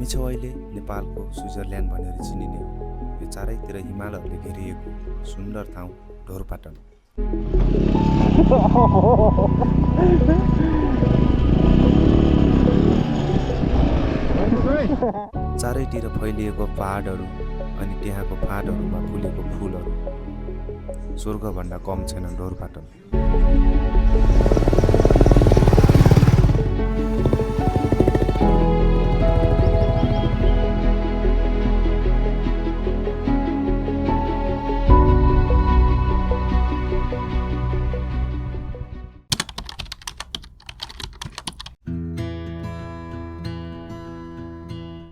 छौँ अहिले नेपालको स्विजरल्यान्ड भनेर चिनिने यो चारैतिर हिमालहरूले घेरिएको सुन्दर ठाउँ ढोरपाटन। चारैतिर फैलिएको पहाडहरू अनि त्यहाँको फाँटहरूमा फुलेको फुलहरू स्वर्गभन्दा कम छैन ढोरपाटन।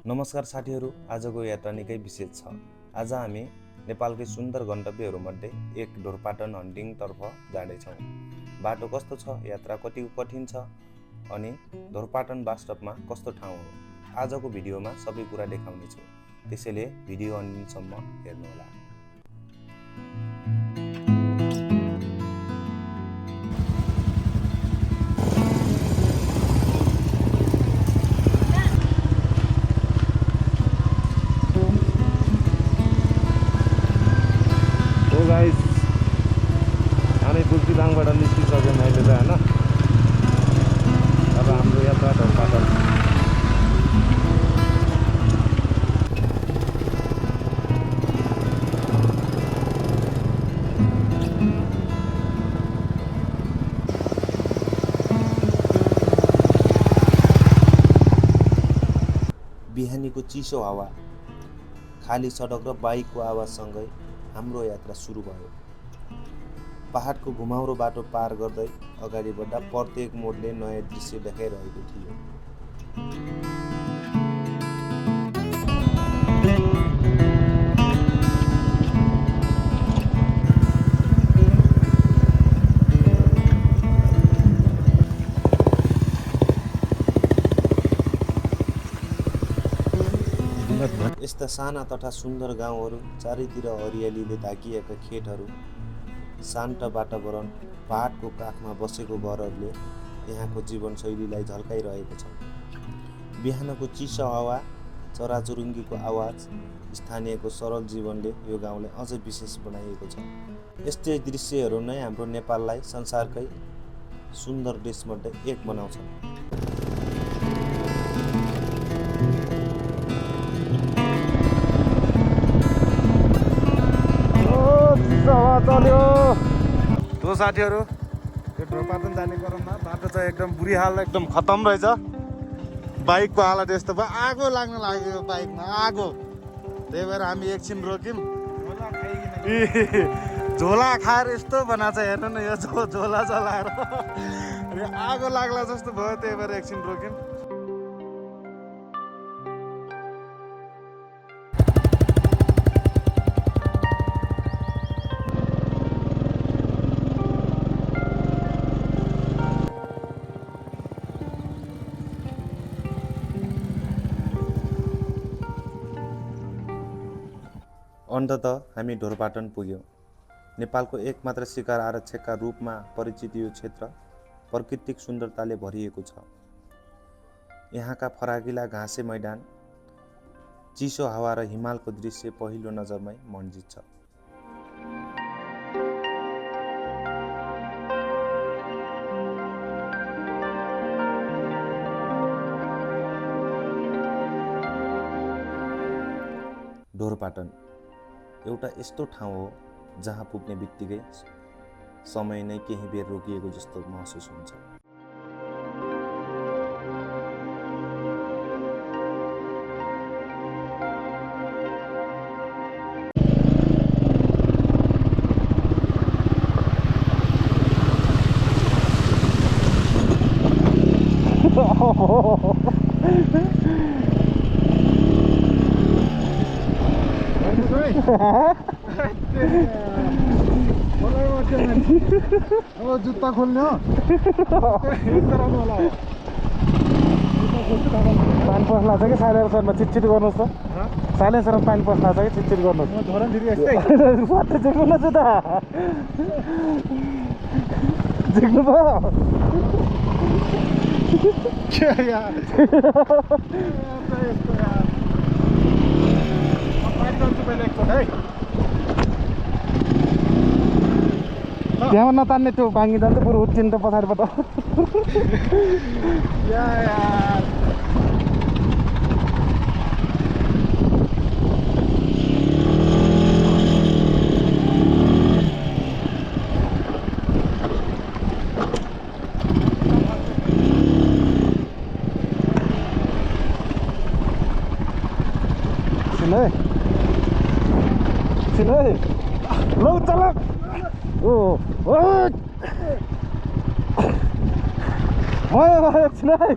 नमस्कार साथीहरू, आजको यात्रा निकै विशेष छ। आज हामी नेपालकै सुन्दर गन्तव्यहरूमध्ये एक ढोरपाटन हन्टिङतर्फ जाँदैछौँ। बाटो कस्तो छ, यात्रा कति कठिन छ अनि ढोरपाटन वास्तवमा कस्तो ठाउँ हो, आजको भिडियोमा सबै कुरा देखाउनेछु। त्यसैले भिडियो अन्तिमसम्म हेर्नुहोला। गाइस, हामी बुर्तिदाङबाट निस्किसक्यौँ अहिले त होइन। अब हाम्रो यात्रा ढोरपाटन। बिहानीको चिसो हावा, खाली सडक र बाइकको आवाजसँगै हाम्रो यात्रा सुरु भयो। पहाडको घुमाउरो बाटो पार गर्दै अगाडि बढ्दा प्रत्येक मोडले नयाँ दृश्य देखाइरहेको थियो। यस्ता साना तथा सुन्दर गाउँहरू, चारैतिर हरियालीले ढाकिएका खेतहरू, शान्त वातावरण, पहाडको काखमा बसेको घरहरूले यहाँको जीवनशैलीलाई झल्काइरहेको छ। बिहानको चिसो हावा, चराचुरुङ्गीको आवाज, स्थानीयको सरल जीवनले यो गाउँलाई अझै विशेष बनाइएको छ। यस्तै दृश्यहरू नै हाम्रो नेपाललाई संसारकै सुन्दर देशमध्ये एक बनाउँछन्। चल्यो तो साथीहरू, यो ढोरपाटन जाने क्रममा बाटो चाहिँ एकदम बुरी हाल, एकदम खतम रहेछ। बाइकको हालत यस्तो भयो, आगो लाग्न लाग्यो बाइकमा, आगो। त्यही भएर हामी एकछिन रोक्यौँ। झोला खाएर यस्तो बनाएको छ, हेर्नु न, यो झोला चलाएर आगो लाग्ला जस्तो भयो। त्यही भएर एकछिन रोक्यौँ। अन्ततः हामी ढोरपाटन पुग्यौँ। नेपालको एकमात्र शिकार आरक्षकका रूपमा परिचित यो क्षेत्र प्राकृतिक सुन्दरताले भरिएको छ। यहाँका फराकिला घाँसे मैदान, चिसो हावा र हिमालको दृश्य पहिलो नजरमै मन जित्छ। ढोरपाटन एउटा यस्तो ठाउँ हो जहाँ पुग्ने बित्तिकै समय नै केही बेर रोकिएको जस्तो महसुस हुन्छ। अब जुत्ता खोल्ने हो, पानी पस्ला छ कि साइलेन्सरमा चिटचिट गर्नुहोस् त। साइलेन्सरमा पानी पस्ला छ कि चिटचिट गर्नुहोस्। झिक्नु जुत्ता झिक्नु भयो। क्या यार तपाईँले एकचोटि है त्यहाँ नतान्ने त्यो भाङ्गी जान्छ पुरो उच्चिन्छ पछाडिबाट यार सिलै लौ चला ओ एकछिन है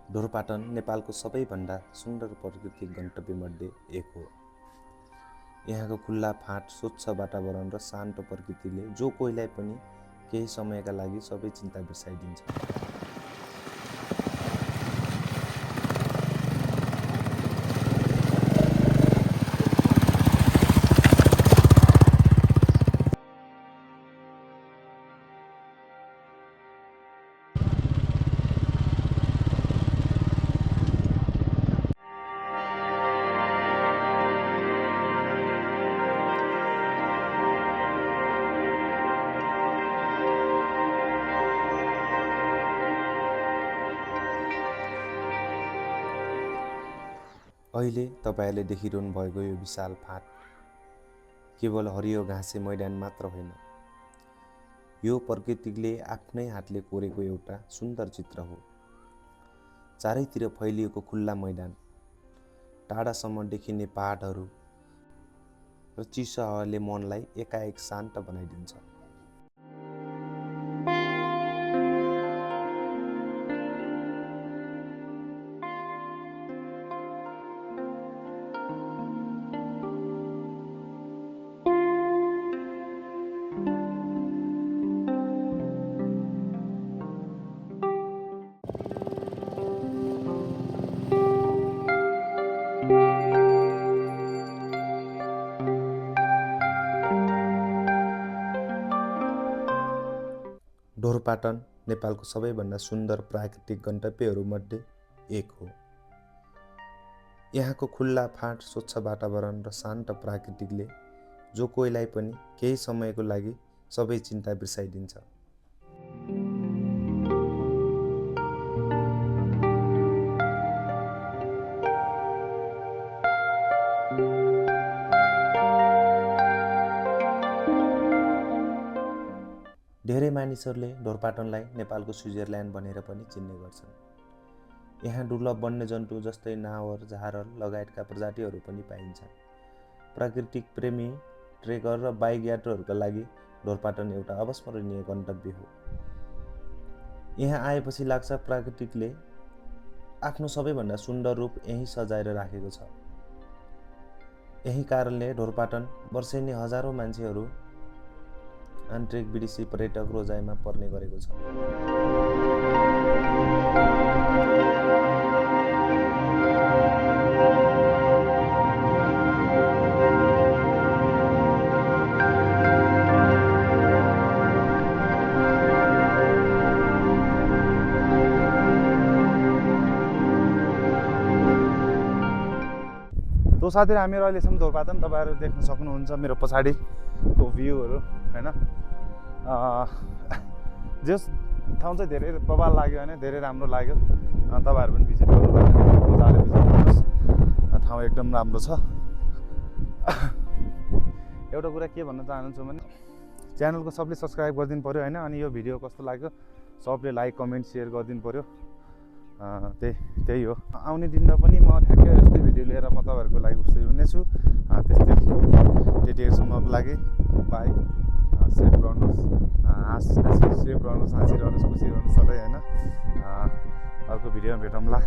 ढोरपाटन नेपालको सबैभन्दा सुन्दर प्राकृतिक गन्तव्यमध्ये एक हो। यहाँको खुल्ला फाँट, स्वच्छ वातावरण र शान्त प्रकृतिले जो कोहीलाई पनि केही समयका लागि सबै चिन्ता बिर्साइदिन्छ। अहिले तपाईहरूले देखिरहनु भएको यो विशाल फाँट केवल हरियो घाँसे मैदान मात्र होइन, यो प्रकृतिले आफ्नै हातले कोरेको एउटा सुन्दर चित्र हो। चारैतिर फैलिएको खुल्ला मैदान, टाढासम्म देखिने पहाडहरू र चिसो हावाले मनलाई एकाएक शान्त बनाइदिन्छ। ढोरपाटन नेपालको सबैभन्दा सुन्दर प्राकृतिक गन्तव्यहरूमध्ये एक हो। यहाँको खुल्ला फाँट, स्वच्छ वातावरण र शान्त प्राकृतिकले जो कोहीलाई पनि केही समयको लागि सबै चिन्ता बिर्साइदिन्छ। धेरै मानिसहरूले ढोरपाटनलाई नेपालको स्विजरल्यान्ड भनेर पनि चिन्ने गर्छन्। यहाँ दुर्लभ वन्यजन्तु जस्तै नावर, जहारल लगायतका प्रजातिहरू पनि पाइन्छन्। प्राकृतिक प्रेमी, ट्रेकर र बाइक यात्रुहरूका लागि ढोरपाटन एउटा अविस्मरणीय गन्तव्य हो। यहाँ आएपछि लाग्छ प्राकृतिकले आफ्नो सबैभन्दा सुन्दर रूप यहीँ सजाएर राखेको छ। यही कारणले ढोरपाटन वर्षेनी हजारौं मान्छेहरू आन्तरिक विदेशी पर्यटक रोजाइमा पर्ने गरेको छ। तो साथीहरू, हामीहरू अहिलेसम्म ढोरपाटन तपाईहरु देख्न सक्नुहुन्छ मेरो पछाडिको भ्यूहरू हैन। जस ठाउँ चाहिँ धेरै बवाल लाग्यो हैन, धेरै राम्रो लाग्यो। तपाईहरु पनि भिजिट गर्नुभयो भने मजाले भिजिट गर्नुस्। ठाउँ एकदम राम्रो छ। एउटा कुरा के भन्न चाहन्छु भने च्यानलको सबले सब्स्क्राइब गरिदिनु पर्यो हैन। अनि यो भिडियो कस्तो लाग्यो सबले लाइक, कमेन्ट, शेयर गरिदिनु पर्यो। त्यही हो। आउने दिनमा पनि म ठ्याक्कै यस्तै भिडियो लिएर म तपाईहरुको लागि उस्तै हुनेछु। त्यतिसम्मको लागि बाइ। सेफ गर्नुस्, सेफ रहनुस्, हाँसिरहनुस्, खुसी रहनुस् सधैँ हैन। अर्को भिडियोमा भेटौँला।